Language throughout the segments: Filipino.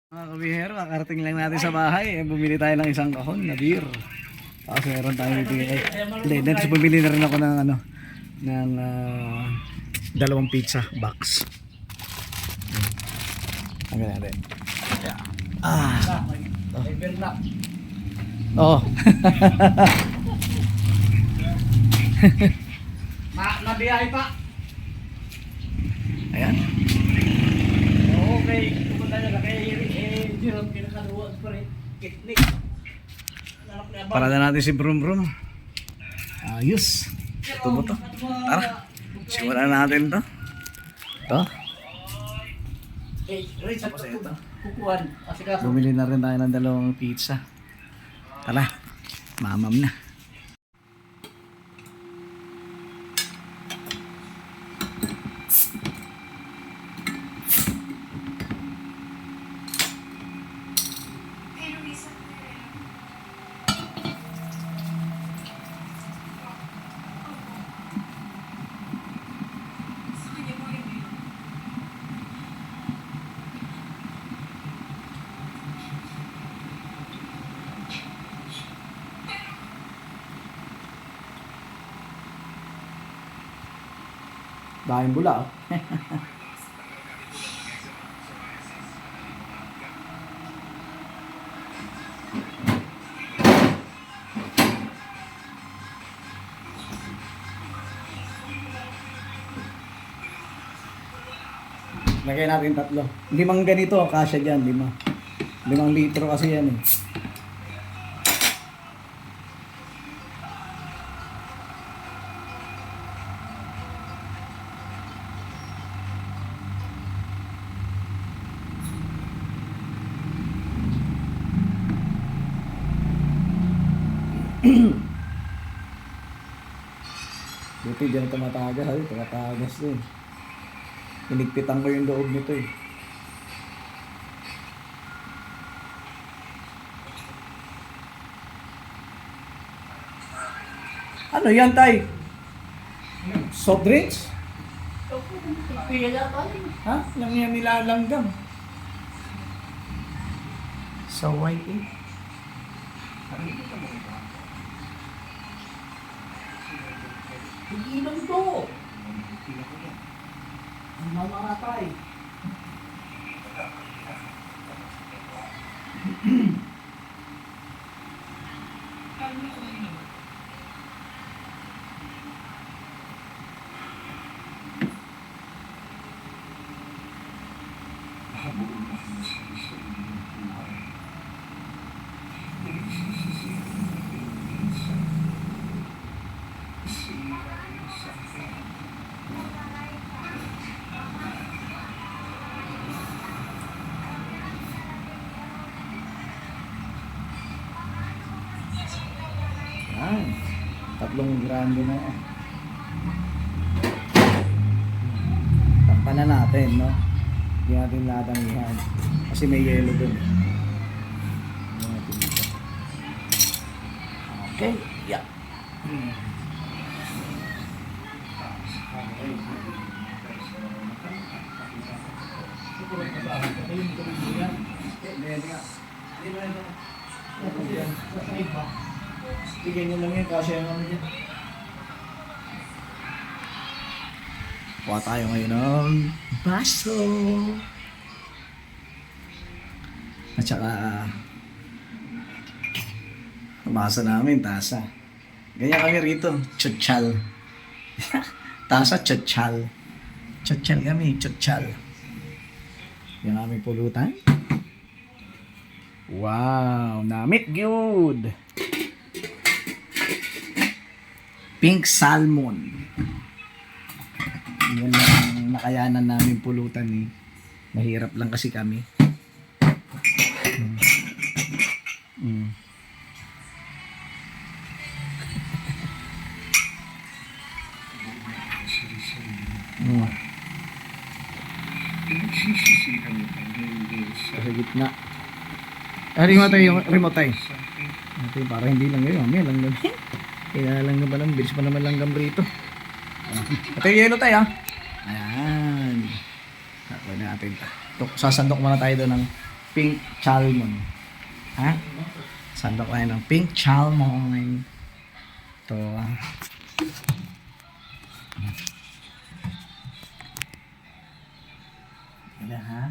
Mga kabihero, kakarating lang natin sa bahay. Bumili tayo ng isang kahon na beer. Tapos meron tayong bibigay. Hindi, then bumili na rin ako ng ng dalawang pizza box. Ang natin. Oh. Nabiyahe pa. Ayan. Okay, pumunta na kay Jerome, kinakaluwa pa rin. Kitnik. Para na natin si Brum Brum. Ayos. Ito mo to. Tara. Simulan natin to. Ito. Ray, sa kukuhan. Bumili na rin tayo ng dalawang pizza. Tara. Mamam na. Dahil bula oh. Lagay natin tatlo. 5 ganito, kasya dyan, 5. 5 litro kasi yan eh. Buti dyan tumatagas, tumatagas din. Hinigpitan ko yung loob nito eh. Ano yan, tay? Soft drinks? Ha? Lang yan nilalanggam. Saway eh. Hindi inom to. Ang mamaratay. Yan. 3 grande na yan. Takpan na natin, no? Hindi natin ladamihan. Kasi may yelo dun. Hindi natin dito. Okay. Yeah. Bigyan nyo lang yun, kasi yung ano dyan. Kuha tayo ngayon ng baso. At saka, basa namin, tasa. Ganyan kami rito, tsutsal. Tasa, tsutsal. Tsutsal kami, tsutsal. Yan aming pulutan. Wow, namit good. Pink salmon. Yan ang nakayanan namin pulutan eh. Mahirap lang kasi kami. Sa gitna. Remote tayo, remote tayo. Para hindi lang yun, may langgam. Kailangan ba lang, bilis pa naman langgam rito. Ito yung yelo tayo. Ayan. Nakuha natin ito. Sasandok muna tayo doon ng Pink Chalmon. Ha? Saan ba kayo ng Pink Chalmon? Ito. Wala ha?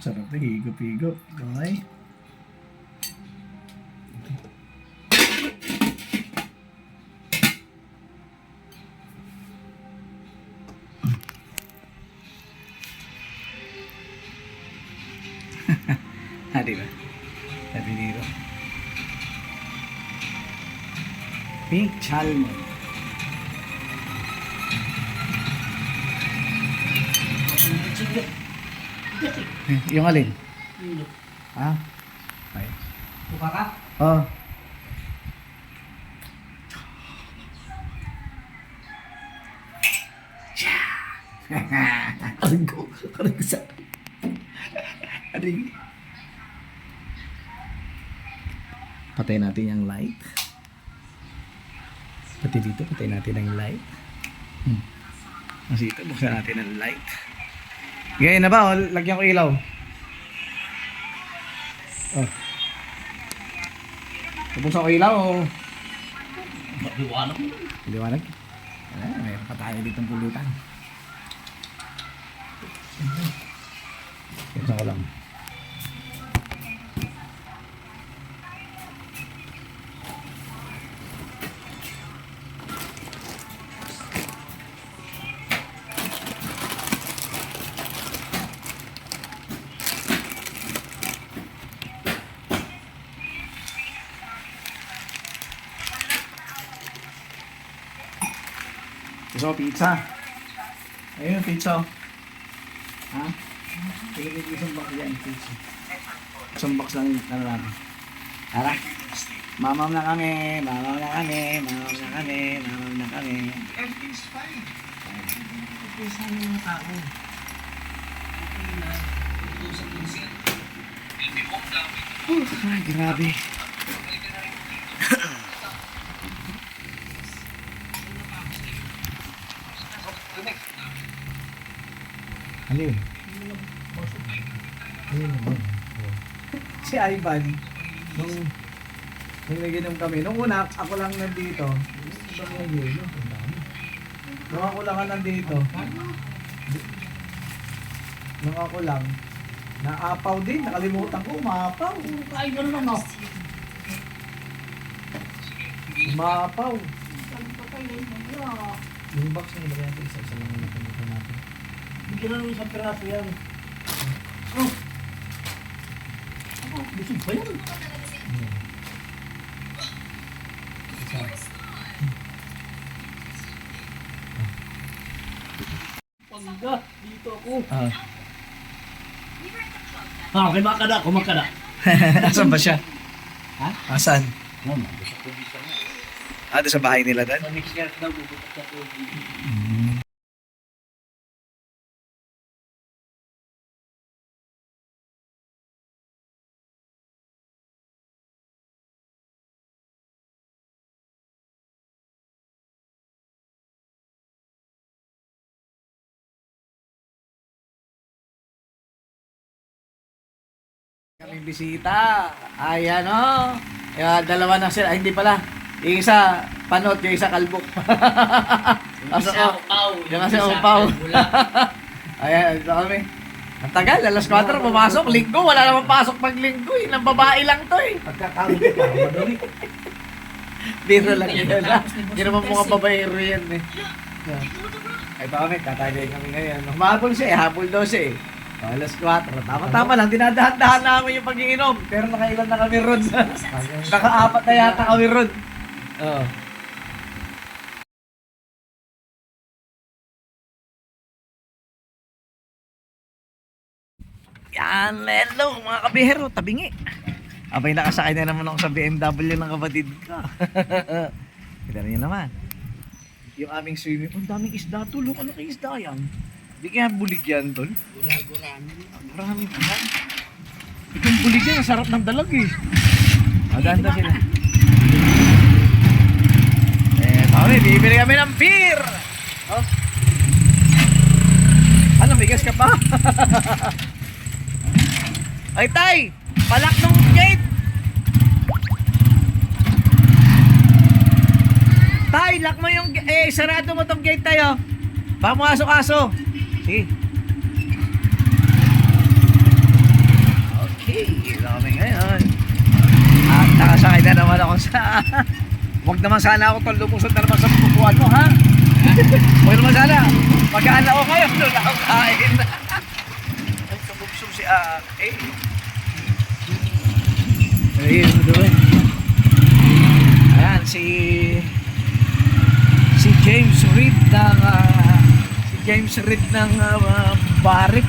Sarap na higop-higop. Okay. Di ba? Sabi dito. Pink Chalmon. Yung alin? Ha? Ay. Buka ka? Oh. Aring ko. Aring ko sa... Aring. Patayin natin yung light. Pati dito, patayin natin ang light. Kasi ito, buksan natin ang light. Ganyan na ba? O, lagyan ko ilaw. Oh. Buksan ko ilaw o... Liwanag mo. Liwanag? Mayroon pa tayo ditong pulutan. Buksan ko lang. Gusto ko pizza. Ayun, pizza. Ha? Ilagay ko isang box yan, pizza. Isang box lang ano natin. Tara. Mamam na kami, mamam na kami, mamam na kami, mamam na kami. Everything's fine. Pisa ng mga tao. Ay, grabe. Alin? Alin naman? Si Ivan, nung naginom kami, nung una, ako lang nandito. Nung ako lang nandito, nung ako lang, naapaw din, nakalimutan ko, umaapaw. Ay, gano'n ano? Umaapaw. Sabi ko kayo, wala. Yung box na ilagay natin, isa-isa lang yung nakalimutan natin. Bigyan na ng isang piraso yan. Oh! Ako, busog pa yan. Pagda, dito ako. Kumakada. Asan ba siya? Ha? Asan? Ano, gusto ko bisa na. Sa bahay nila doon? Sa next year daw, bubukas ako. Kaming bisita. Ayan o. Dalawa na sila. Ay, hindi pala. Yung isa, panot. Yung isa, kalbok. Pasok ko. Yung isa, upaw. Ayan, ito kami. Ang tagal, alas 4 pumasok. Linggo, wala naman pasok pag linggo. Ng babae lang to eh. Pagkakawin ko pa, madali. Biro lang yun. Hindi naman mga babaero yan eh. Ay, ito kami, tatagay kami ngayon. Humabol siya eh, habol daw siya eh. Alas 4. Tama-tama lang, dinadahan-dahan namin yung pag-iinom. Pero nakailan na kami ron. Naka-4 na yata kami ron. Oo. Yan, hello mga kabihero, tabingi. Abay, nakasakay na naman ako sa BMW ng kapatid ko. Kita niyo naman. Yung aming swimming pool, daming isda tol. Ano kay isda yan? Hindi kaya bulig yan tol? Marami pa yan. Itong bulig yan, ang sarap ng dalag eh. Maganda sila. Pare, bibili kami ng beer! Oh. Ano, bigas ka pa? Ay, tay! Palak ng gate! Tay, lock mo yung... sarado mo tong gate tayo. Pamuasok aso. Sige. Okay, ito kami ngayon. At nakasakay na naman ako sa... Huwag naman sana ako tol, lumusot na naman sa pupuan mo, ha? Huwag naman sana. Magkaan ako kayo, doon ako kain. Ay, kabubsog si Ake. Ayun, doon. Ayan, si James Reed ng Barik.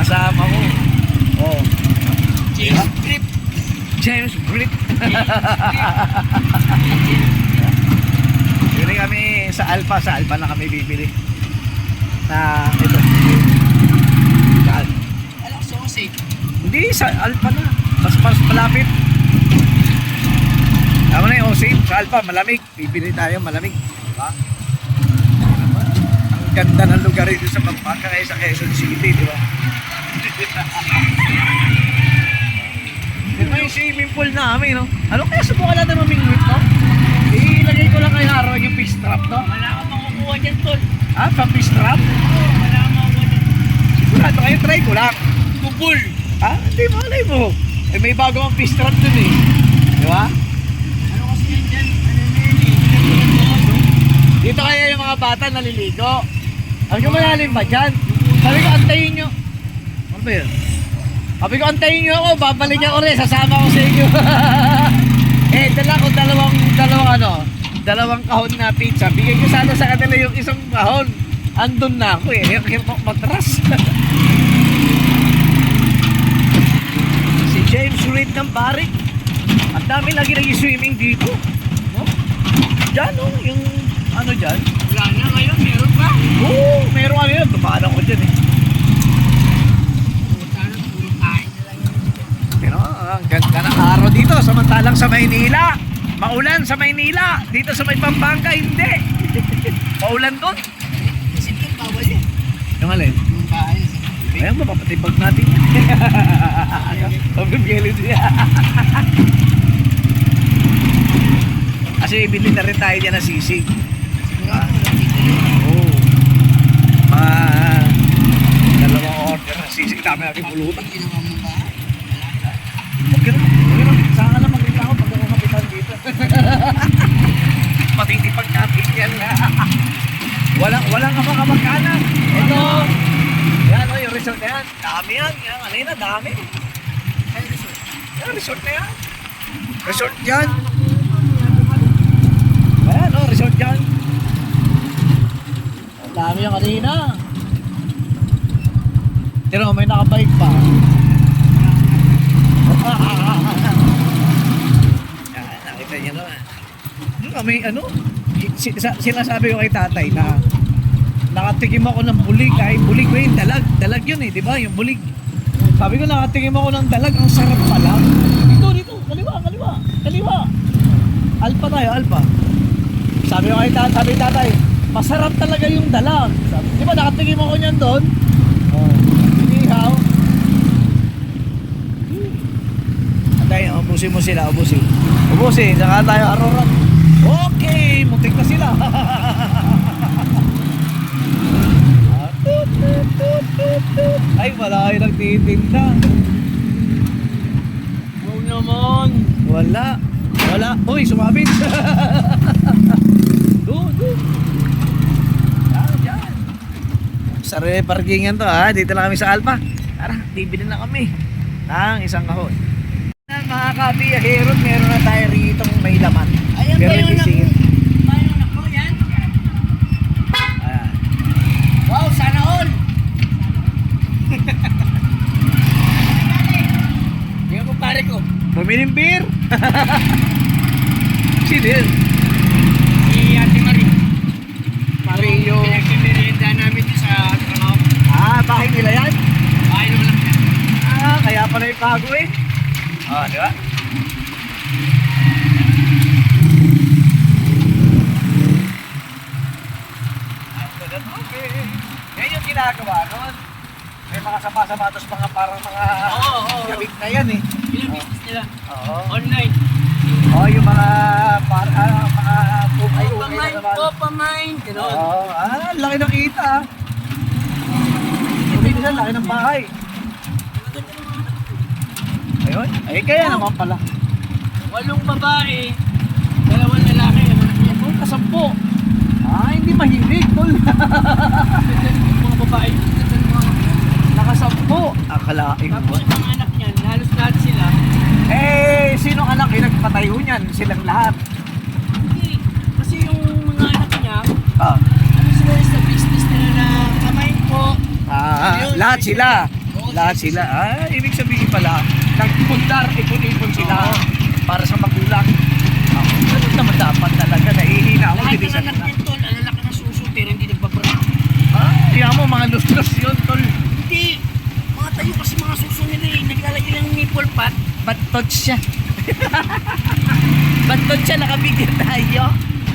Kasama ko. Oh. James Reed. Bili kami sa Alpha. Sa Alpha na kami bibili. Na ito. Alam, sausage. Hindi, sa Alpha na. Mas malapit. Tama na yung Osage. Sa Alpha, malamig. Bibili tayo, malamig. Diba? Ang ganda ng lugar ito sa Pampanga kaya sa Quezon City, di ba? Ito yung swimming pool namin, no? Ano kaya subukan natin mamingwit, no? Ilagay ko lang kay Harold yung fish trap, no? Wala ka makukuha dyan, tol. Ah, sa fish trap? Oo, wala ka makukuha dyan. Sigurado kayo, try ko lang. Kubul. Ah, hindi, malay mo. Eh, may bago ang fish trap dun eh. Di ba? Ano kasi yan dyan? Ano na yun eh? Dito kaya yung mga bata naliligo. Sabi ko, malalim ba dyan? Sabi ko, antayin nyo. Ano ba yun? Sabi ko, antayin nyo ako. Babalik ako rin. Sasama ko sa inyo. Dala ko dalawang kahon na pizza. Bigay ko sana sa kanila yung isang kahon. Andun na ako eh. Yung matras. Si James Reed ng Barik. Ang dami lagi nag-swimming dito. No? Diyan, no? Yung ano dyan? Wala na ngayon, meron ba? Oo, meron ano yun. Tumaan ako dyan eh. Sana puro kain na lang yun. Pero ang ganda ng araw dito. Samantalang sa Maynila. Maulan sa Maynila. Dito sa may Pampanga, hindi. Maulan doon. Kasi yung bawal yan. Yung alin? Yung bahay. Ayan, mapapatibag natin. Pabibigilin siya. Kasi ibili na rin tayo dyan na sisig. Oo. Dalawang order na sisig. Dami natin pulutan. Ginawa mo ba? Huwag ka na. Saan ka na magreklamo pag ako kapitan dito? Matitipag natin yan. Walang kamakanan. Ito. Yan o, yung resort na yan. Dami yan. Yan, kanina, dami. Ay, resort. Yan, resort na yan. Resort yan. Ayan o, resort yan. Ang dami yung kanina. Pero may nakabike pa. Yan, nakita niyo naman. May ano, sinasabi ko kay tatay na nakatikim ako ng bulig. Ay, bulig ba yun? Dalag yun eh, di ba? Yung bulig. Sabi ko, nakatikim ako ng dalag. Ang sarap pala. Dito. Kaliwa. Alpha tayo, Alpha. Sabi ko kay tatay, masarap talaga yung dalag. Sabi, di ba, nakatikim ako niyan doon? Oh, inihaw. tayo. Ubusin mo sila, ubusin. Ubusin, saka tayo aroran. Okay, muntik na sila. Ay, wala kayo nagtitinda. Huwag naman. Wala. Wala. Uy, sumabit. Doon. Yan. Sarili parkingan to ha. Dito lang kami sa Alpha. Tara, bibili na kami ng isang kahon. Mga kabiyahero, meron na tayo rito may laman. Ayan Pero ba yung hindi anak singit. ba yung anak mo yan? Ayan. Wow, sana all. Yung kumpare ko. Bumiling beer. Sino yun? Si Ate Marie. Mario. Pinagkimerienda namin din sa trabaho. Bahay nila yan? Ay, naman lang yan. Kaya pala yung kago eh. Di ba? Yan yung ginagawa nun. May mga sapatos mga parang mga Oo. gabit na yan eh. Yun ang business nila. Oo. Online. Yung mga mga ukay-ukay na naman. Pamain. Gano'n. Laki ng kita ah. Hindi nila, laki ng bahay. Ayun. Ay, kaya naman pala. 8 babae. 2 lalaki. Ayun, kasampo. Hindi mahilig, tol. Mga babae. Nakasampo. Akalain mo. Tapos yung mga anak niyan, halos lahat sila. Sino anak yung nagpatayo niyan? Silang lahat. Hindi. Kasi yung mga anak niya, Ah. ano sila sa business nila na kamay po. Lahat sila. Lahat sila. Ibig sabihin pala, nagpundar, ipon-ipon sila para sa magulang. Ganun naman dapat talaga. Nahihina ako. Lahat ng Bilisan anak na. niya tol, alalaki na suso pero hindi nagbabara. Kaya mo mga lustos yun, tol. Hindi. Mga tayo kasi mga suso nila eh. Naglalagay ng nipple pad. Batot siya. Batot siya, nakabigyan tayo.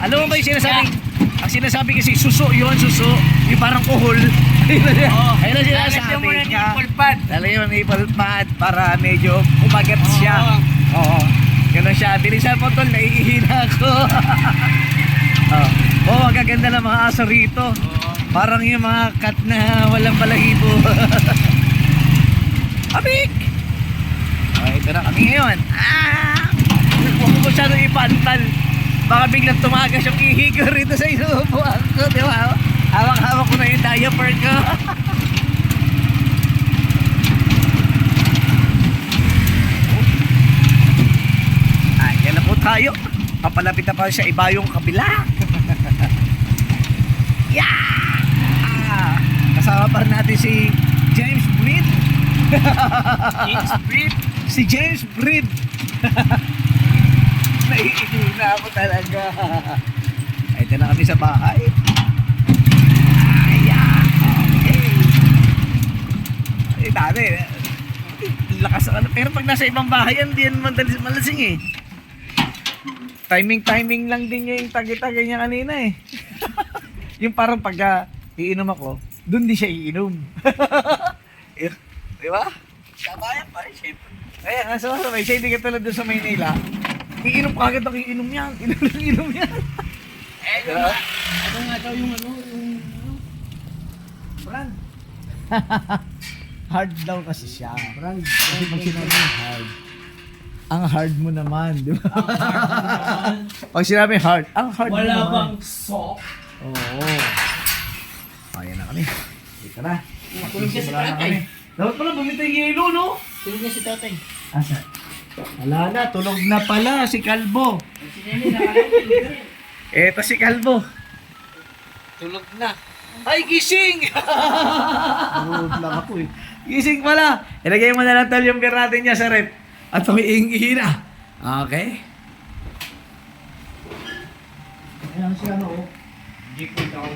Alam mo ba yung sinasabi? Ang sinasabi kasi suso yun, suso. Yung parang kuhol. Ayun na Lalagyan sinasabi mo ng niya. nipple pad. Lalagyan mo ng nipple pad para medyo umagat siya. Oo. Ganun siya. Bilisan mo tol, naiihina ako. Magaganda ng mga aso rito. Parang yung mga cat na walang balahibo. Abik! Ito na kami ngayon. Huwag mo masyadong ipantal. Baka biglang tumagas yung ihigo rito sa inuupuan ko. Di ba? Hawak-hawak ko na yung diaper ko. Yan na po tayo. Papalapit na pa siya iba yung kabila. Kasama pa rin natin si James Breed. James Breed. Si James Breed. Naiihina ako talaga. Ito na kami sa bahay. Okay. Dati, lakas ano. Pero pag nasa ibang bahay yan, di yan malasing eh. Timing lang din yung tagi-tagi niya kanina eh. Yung parang pagka iinom ako, doon di siya iinom. Di ba? Sabayan pa rin, syempre. Kaya nga sa may siya, hindi ka tulad doon sa Maynila. Iinom ka agad ang iinom yan. Iinom yan. Diba? Ano nga daw yung Brand. Hard daw kasi siya. Brand. Kasi pag sinabi mo hard, ang hard mo naman, di ba? Pag sinabi hard, ang hard mo wala naman. bang soft? Oo. Ayan na kami. Dito na. Tulog niya si Simula na tatay. kami. Dapat pala bumita yung yelo, no? Tulog niya si tatay. Asa? Wala na, tulog na pala si Kalbo. Si Nene, nakalaw. Eto si Kalbo. Tulog na. Ay, gising! Tulog lang ako eh. Gising pala. Ilagay mo na lang tol yung beer natin niya sa rep. At humiingi na. Okay? Ayan si ano oh. Hindi ko ikaw.